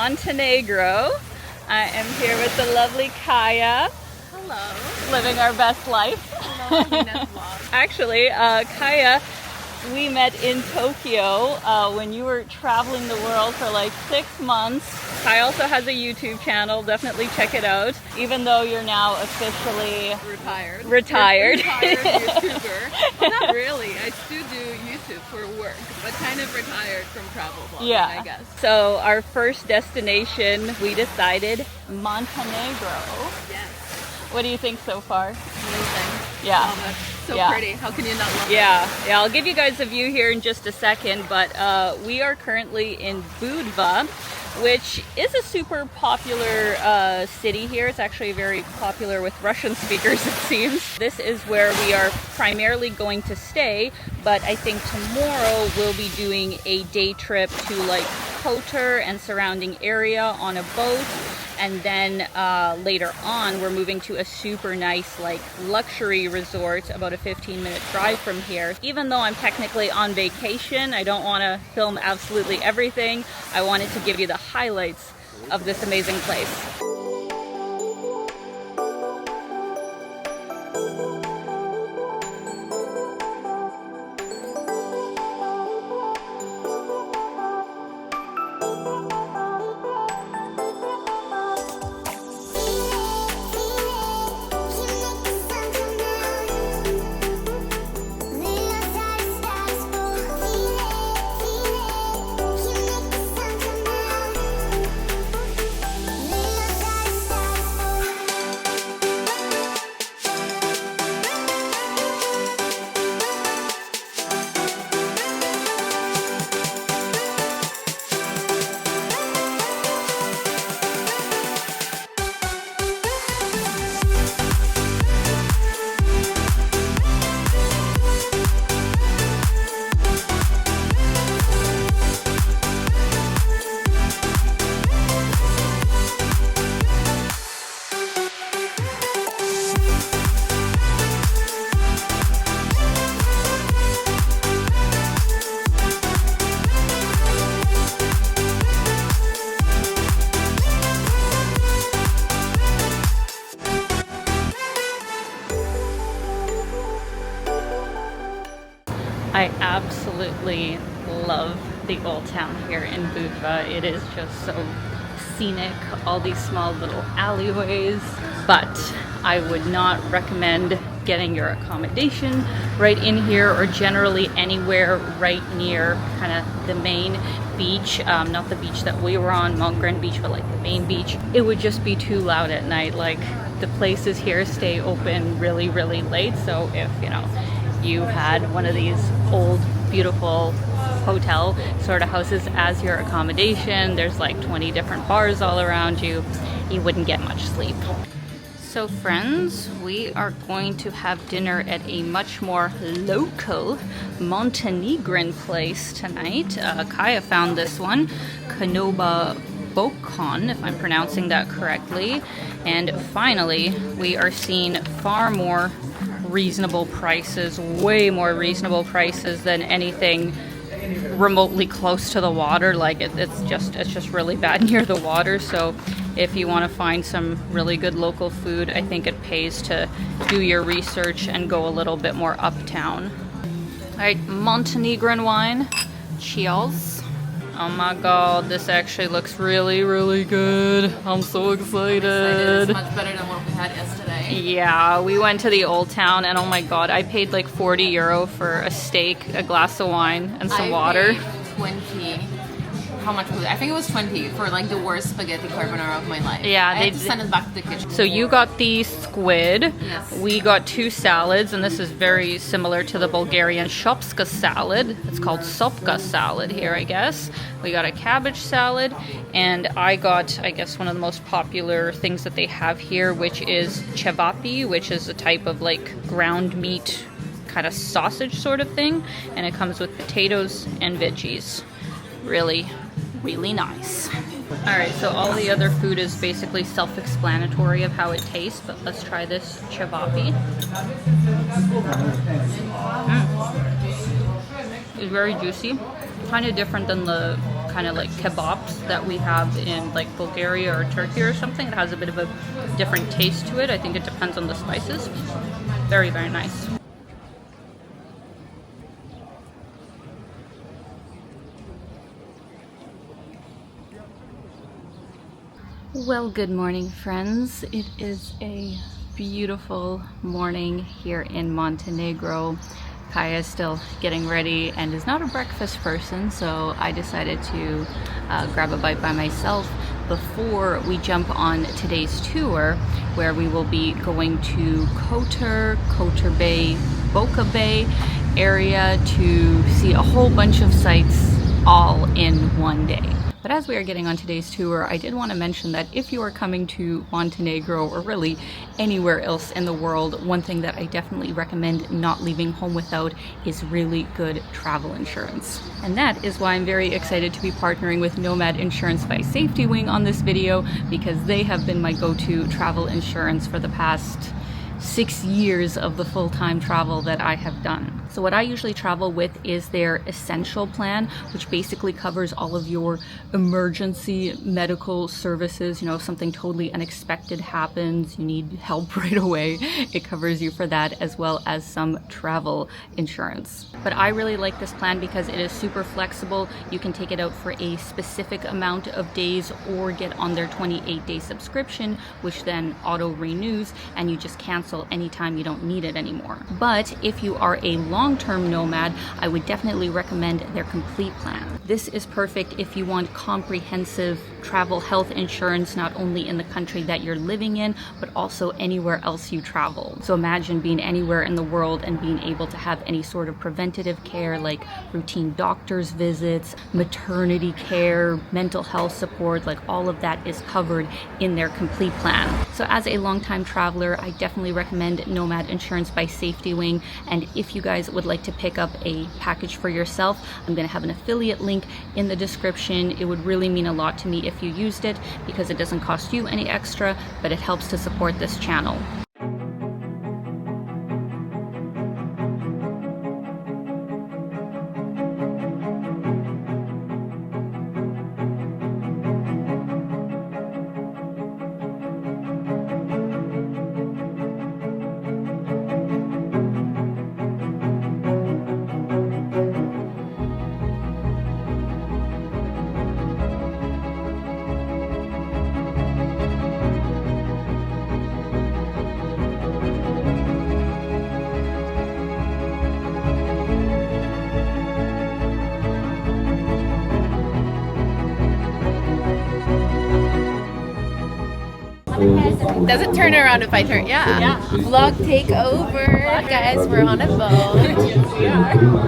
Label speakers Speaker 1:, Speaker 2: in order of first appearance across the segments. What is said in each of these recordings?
Speaker 1: Montenegro. I am here with the lovely Kaya.
Speaker 2: Hello.
Speaker 1: Living our best life.
Speaker 2: Hello, Alina's vlog.
Speaker 1: Actually, Kaya, we met in Tokyo when you were traveling the world for like 6 months. Kaya also has a YouTube channel. Definitely check it out. Even though you're now officially
Speaker 2: Retired.
Speaker 1: Retired
Speaker 2: YouTuber. Well, not really. I still do YouTube for work, but kind of retired from travel vlogging,
Speaker 1: Yeah.
Speaker 2: I guess.
Speaker 1: So our first destination, we decided Montenegro.
Speaker 2: Yes.
Speaker 1: What do you think so far?
Speaker 2: Amazing.
Speaker 1: Yeah.
Speaker 2: Love it. So
Speaker 1: Yeah.
Speaker 2: pretty. How can you not love it?
Speaker 1: Yeah, I'll give you guys a view here in just a second, but we are currently in Budva, which is a super popular city here. It's actually very popular with Russian speakers, it seems. This is where we are primarily going to stay, but I think tomorrow we'll be doing a day trip to like Kotor and surrounding area on a boat. And then later on, we're moving to a super nice, like, luxury resort about a 15-minute drive from here. Even though I'm technically on vacation, I don't want to film absolutely everything. I wanted to give you the highlights of this amazing place. I absolutely love the old town here in Budva. It is just so scenic, all these small little alleyways, but I would not recommend getting your accommodation right in here or generally anywhere right near kind of the main beach, not the beach that we were on, Montenegrin beach, but like the main beach. It would just be too loud at night. Like the places here stay open really, really late, so if you had one of these old beautiful hotel sort of houses as your accommodation, there's like 20 different bars all around you, you wouldn't get much sleep. So friends, we are going to have dinner at a much more local Montenegrin place tonight. Kaya found this one, Konoba Bokon, if I'm pronouncing that correctly. And finally, we are seeing far more reasonable prices, way more reasonable prices than anything remotely close to the water. Like it's just really bad near the water. So if you want to find some really good local food, I think it pays to do your research and go a little bit more uptown. All right, Montenegrin wine. Cheers. Oh my god, this actually looks really, really good. I'm so excited.
Speaker 2: It's much better than what we had yesterday.
Speaker 1: Yeah, we went to the old town and oh my god, I paid like 40 euro for a steak, a glass of wine, and some water.
Speaker 2: Paid 20. How much was it? I think it was 20 for like the worst spaghetti carbonara of my life.
Speaker 1: Yeah,
Speaker 2: I had to send it back to the kitchen.
Speaker 1: So you got the squid.
Speaker 2: Yes.
Speaker 1: We got 2 salads, and this is very similar to the Bulgarian shopska salad. It's called sopka salad here, I guess. We got a cabbage salad, and I got, I guess, one of the most popular things that they have here, which is cevapi, which is a type of like ground meat kind of sausage sort of thing, and it comes with potatoes and veggies. Really nice. Alright, so all the other food is basically self-explanatory of how it tastes, but let's try this cevapi. It's very juicy, kind of different than the kind of like kebabs that we have in like Bulgaria or Turkey or something. It has a bit of a different taste to it. I think it depends on the spices. Very, very nice. Well, good morning, friends. It is a beautiful morning here in Montenegro. Kaya is still getting ready and is not a breakfast person, so I decided to grab a bite by myself before we jump on today's tour, where we will be going to Kotor, Kotor Bay, Boca Bay area to see a whole bunch of sites all in one day. But as we are getting on today's tour, I did want to mention that if you are coming to Montenegro or really anywhere else in the world, one thing that I definitely recommend not leaving home without is really good travel insurance. And that is why I'm very excited to be partnering with Nomad Insurance by Safety Wing on this video, because they have been my go-to travel insurance for the past 6 years of the full-time travel that I have done. So what I usually travel with is their essential plan, which basically covers all of your emergency medical services. You know, if something totally unexpected happens, you need help right away, it covers you for that, as well as some travel insurance. But I really like this plan because it is super flexible. You can take it out for a specific amount of days or get on their 28-day subscription, which then auto renews, and you just cancel anytime you don't need it anymore. But if you are a long-term nomad, I would definitely recommend their complete plan. This is perfect if you want comprehensive travel health insurance, not only in the country that you're living in, but also anywhere else you travel. So imagine being anywhere in the world and being able to have any sort of preventative care like routine doctor's visits, maternity care, mental health support, like all of that is covered in their complete plan. So as a long-time traveler, I definitely recommend Nomad Insurance by Safety Wing. And if you guys would like to pick up a package for yourself, I'm going to have an affiliate link in the description. It would really mean a lot to me if you used it, because it doesn't cost you any extra, but it helps to support this channel.
Speaker 2: Does it turn around if I turn? Yeah. Vlog take over, guys. We're on a boat.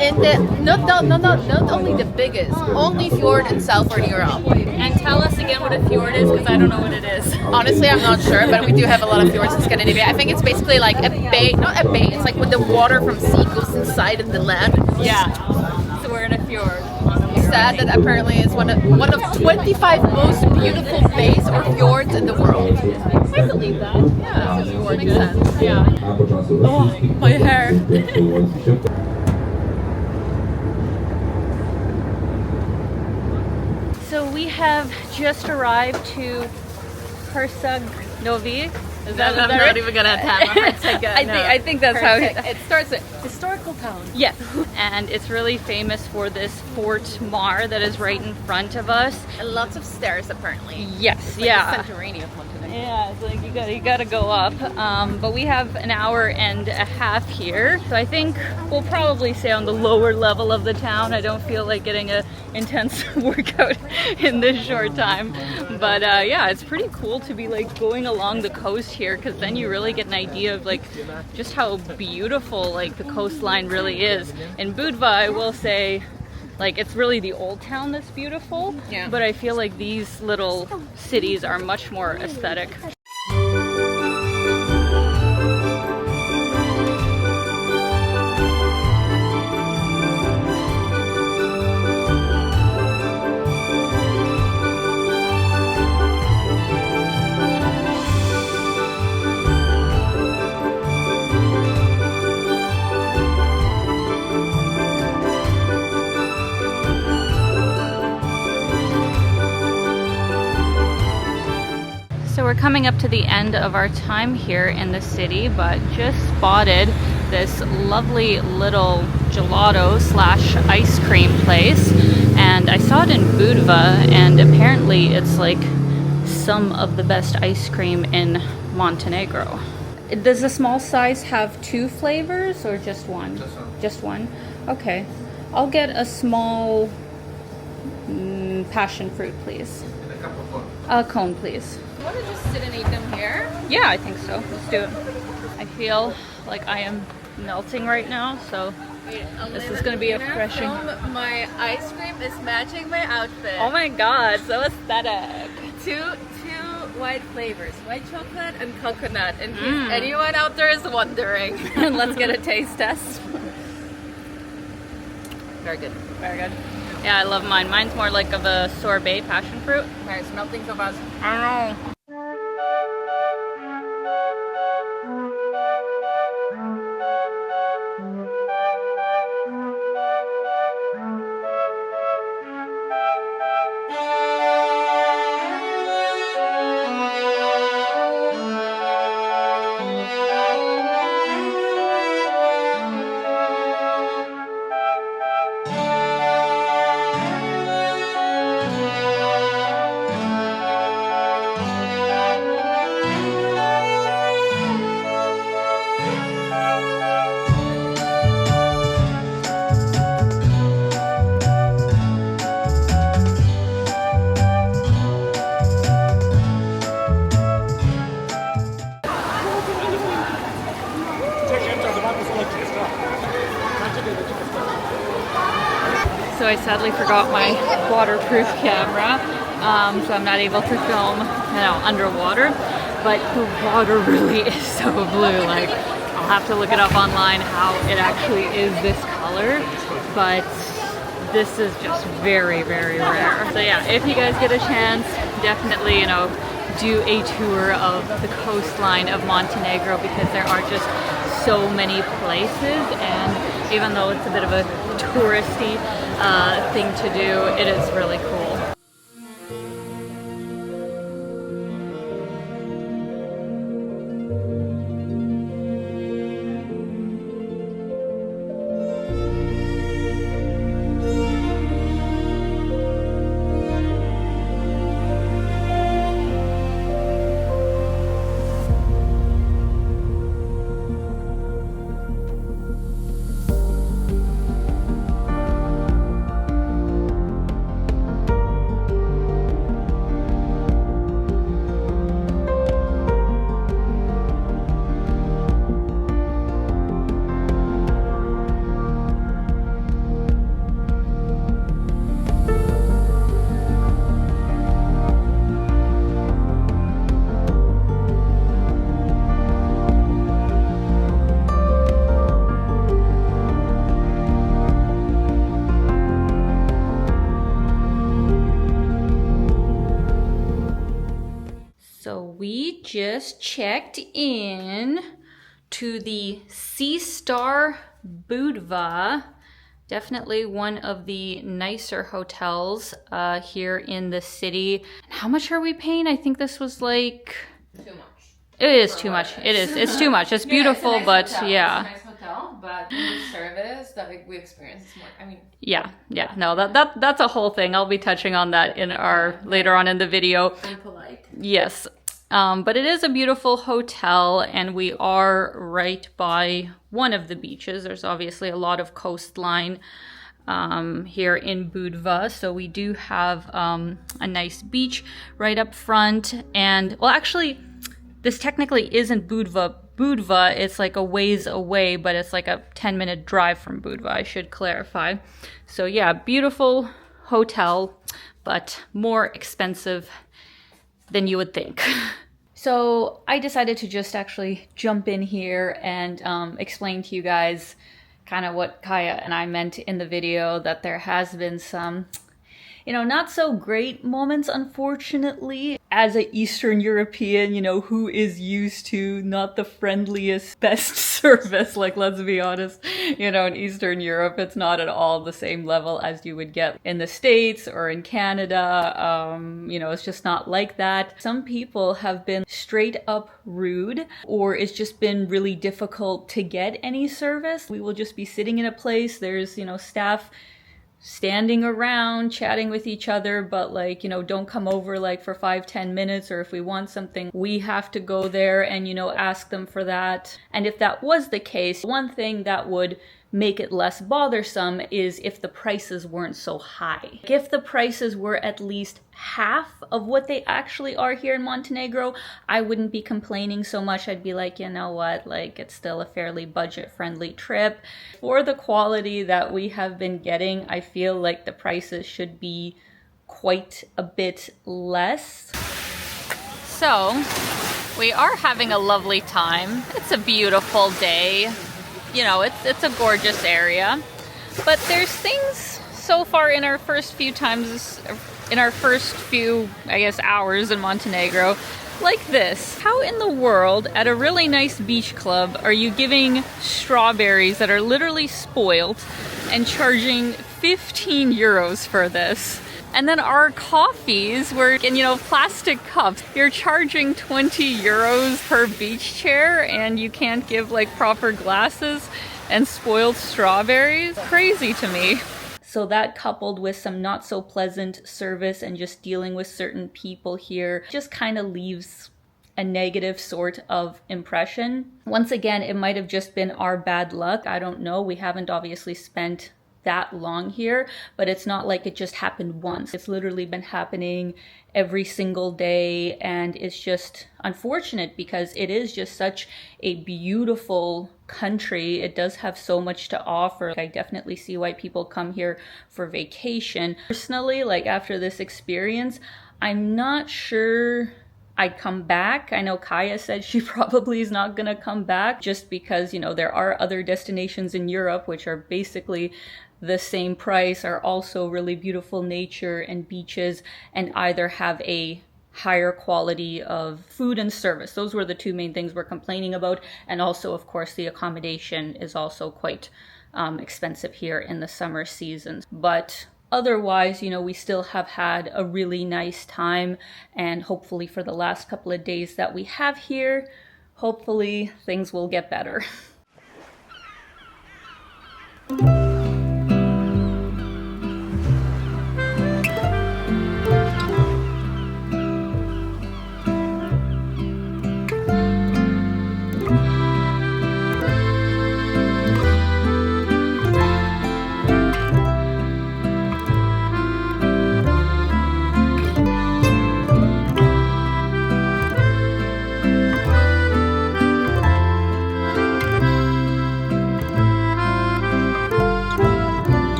Speaker 2: And not only the biggest, only fjord in Southern Europe.
Speaker 1: And tell us again what a fjord is, because I don't know what it is.
Speaker 2: Honestly, I'm not sure, but we do have a lot of fjords in Scandinavia. I think it's basically like a bay, not a bay. It's like when the water from sea goes inside in the land.
Speaker 1: Yeah. So we're in a fjord.
Speaker 2: Sad that apparently it's one of 25 most beautiful bays or fjords in the world.
Speaker 1: I believe that.
Speaker 2: Yeah, makes sense.
Speaker 1: Yeah.
Speaker 2: Oh, my hair.
Speaker 1: So we have just arrived to Herceg, Novi. Is that
Speaker 2: I'm
Speaker 1: right?
Speaker 2: not even gonna attempt Herceg.
Speaker 1: I think that's how
Speaker 2: it starts with historical town.
Speaker 1: Yes, and it's really famous for this Fort Mar that is right in front of us.
Speaker 2: And lots of stairs apparently.
Speaker 1: Yes,
Speaker 2: Like
Speaker 1: yeah.
Speaker 2: the Santorini of Montenegro.
Speaker 1: Yeah, it's like you gotta go up. But we have an hour and a half here, so I think we'll probably stay on the lower level of the town. I don't feel like getting a intense workout in this short time. But yeah, it's pretty cool to be like going along the coast here, because then you really get an idea of like just how beautiful like the coastline really is. In Budva, I will say, like, it's really the old town that's beautiful,
Speaker 2: Yeah.
Speaker 1: but I feel like these little cities are much more aesthetic. coming up to the end of our time here in the city, but just spotted this lovely little gelato slash ice cream place, and I saw it in Budva, and apparently it's like some of the best ice cream in Montenegro. Does the small size have 2 flavors or just one? Just one. Okay. I'll get a small passion fruit, please.
Speaker 3: And a cup of cone.
Speaker 1: A cone, please.
Speaker 2: You want to just sit and eat them here?
Speaker 1: Yeah, I think so. Let's do it. I feel like I am melting right now, so this is going to be refreshing.
Speaker 2: My ice cream is matching my outfit.
Speaker 1: Oh my god, so aesthetic.
Speaker 2: Two white flavors, white chocolate and coconut. In case anyone out there is wondering.
Speaker 1: Let's get a taste test.
Speaker 2: Very good.
Speaker 1: Very good. Yeah, I love mine. Mine's more like of a sorbet passion fruit.
Speaker 2: Right, it's melting so fast.
Speaker 1: I don't know. So I sadly forgot my waterproof camera, so I'm not able to film, underwater. But the water really is so blue. Like, I'll have to look it up online how it actually is this color. But this is just very, very rare. So yeah, if you guys get a chance, definitely, do a tour of the coastline of Montenegro, because there are just so many places, and even though it's a bit of a touristy thing to do, it is really cool. We just checked in to the Sea Star Budva. Definitely one of the nicer hotels here in the city. How much are we paying? I think this was like...
Speaker 2: Too much.
Speaker 1: It is too much. It is. It's too much. It's beautiful,
Speaker 2: it's a nice
Speaker 1: but
Speaker 2: hotel.
Speaker 1: yeah.
Speaker 2: It's a nice hotel, but the service that we experience is more,
Speaker 1: Yeah. No, that's a whole thing. I'll be touching on that in our later on in the video.
Speaker 2: Impolite.
Speaker 1: Yes. But it is a beautiful hotel, and we are right by one of the beaches. There's obviously a lot of coastline here in Budva, so we do have a nice beach right up front. And well, actually, this technically isn't Budva, it's like a ways away, but it's like a 10-minute drive from Budva, I should clarify. So yeah, beautiful hotel, but more expensive than you would think. So I decided to just actually jump in here and explain to you guys kind of what Kaya and I meant in the video, that there has been some you know, not so great moments, unfortunately. As an Eastern European, you know, who is used to not the friendliest, best service, like, let's be honest, you know, in Eastern Europe, it's not at all the same level as you would get in the States or in Canada. You know, it's just not like that. Some people have been straight up rude, or it's just been really difficult to get any service. We will just be sitting in a place, there's, you know, staff standing around chatting with each other, but like, you know, don't come over like for 5-10 minutes, or if we want something we have to go there and, you know, ask them for that. And if that was the case, one thing that would make it less bothersome is if the prices weren't so high. If the prices were at least half of what they actually are here in Montenegro, I wouldn't be complaining so much. I'd be like, you know what, like, it's still a fairly budget-friendly trip. For the quality that we have been getting, I feel like the prices should be quite a bit less. So, we are having a lovely time. It's a beautiful day. You know, it's a gorgeous area, but there's things so far in our first few times, in our first few, I guess, hours in Montenegro, like this. How in the world, at a really nice beach club, are you giving strawberries that are literally spoiled and charging 15 euros for this? And then our coffees were in, you know, plastic cups. You're charging 20 euros per beach chair, and you can't give like proper glasses and spoiled strawberries. Crazy to me. So that, coupled with some not so pleasant service and just dealing with certain people here, just kind of leaves a negative sort of impression. Once again, it might have just been our bad luck. I don't know. We haven't obviously spent that long here, but it's not like it just happened once. It's literally been happening every single day, and it's just unfortunate because it is just such a beautiful country. It does have so much to offer. I definitely see why people come here for vacation. Personally, like, after this experience, I'm not sure I'd come back. I know Kaya said she probably is not gonna come back, just because, you know, there are other destinations in Europe which are basically the same price, are also really beautiful nature and beaches, and either have a higher quality of food and service. Those were the two main things we're complaining about. And also, of course, the accommodation is also quite expensive here in the summer seasons. But otherwise, you know, we still have had a really nice time, and hopefully for the last couple of days that we have here, hopefully things will get better.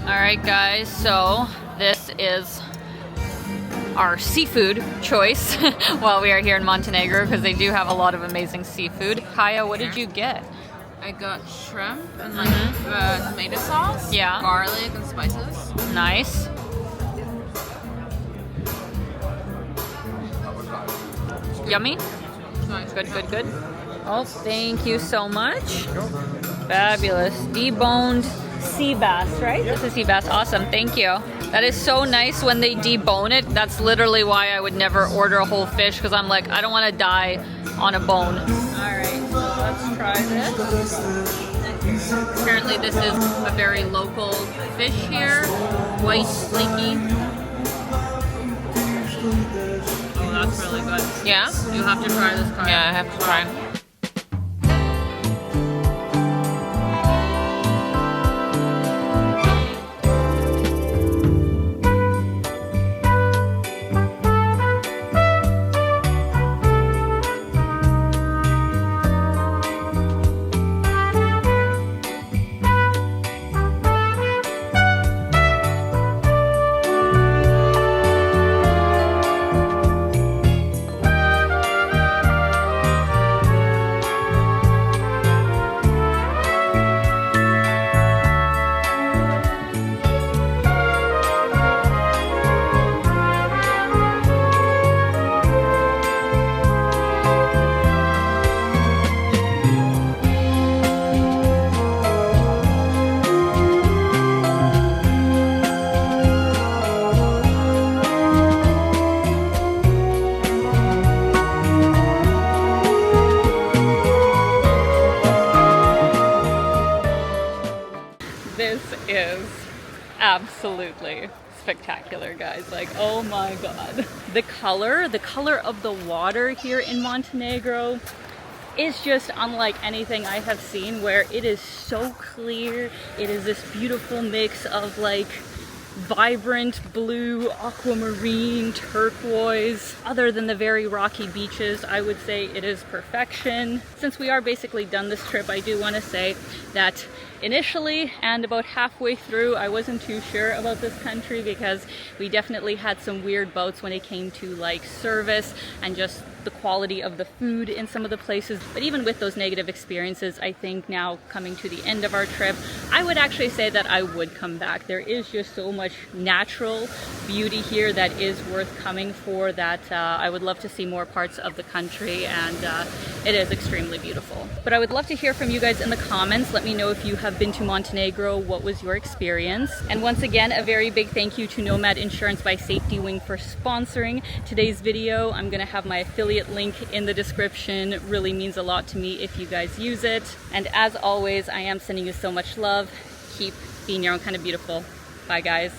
Speaker 1: Alright guys, so this is our seafood choice while we are here in Montenegro, because they do have a lot of amazing seafood. Kaya, what did you get?
Speaker 2: I got shrimp and like tomato sauce,
Speaker 1: Yeah.
Speaker 2: garlic and spices.
Speaker 1: Nice. Yummy?
Speaker 2: Nice.
Speaker 1: Good, good, good. Oh, thank you so much. Fabulous. Deboned sea bass, right? This is sea bass. Awesome. Thank you. That is so nice when they debone it. That's literally why I would never order a whole fish, because I'm like, I don't want to die on a bone. Alright, so let's try this. Apparently this is a very local fish here. White, flaky. Oh, that's really good.
Speaker 2: Yeah?
Speaker 1: You have to try this, Kaya.
Speaker 2: Yeah, I have to try.
Speaker 1: is absolutely spectacular, guys. Like, oh my god. The color of the water here in Montenegro is just unlike anything I have seen, where it is so clear. It is this beautiful mix of like vibrant blue, aquamarine, turquoise. Other than the very rocky beaches, I would say it is perfection. Since we are basically done this trip, I do want to say that initially and about halfway through, I wasn't too sure about this country because we definitely had some weird bouts when it came to like service and just the quality of the food in some of the places. But even with those negative experiences, I think now coming to the end of our trip, I would actually say that I would come back. There is just so much natural beauty here that is worth coming for, that I would love to see more parts of the country, and it is extremely beautiful. But I would love to hear from you guys in the comments. Let me know if you have been to Montenegro, what was your experience? And once again, a very big thank you to Nomad Insurance by Safety Wing for sponsoring today's video. I'm gonna have my affiliate link in the description. It really means a lot to me if you guys use it. And as always, I am sending you so much love. Keep being your own kind of beautiful. Bye guys.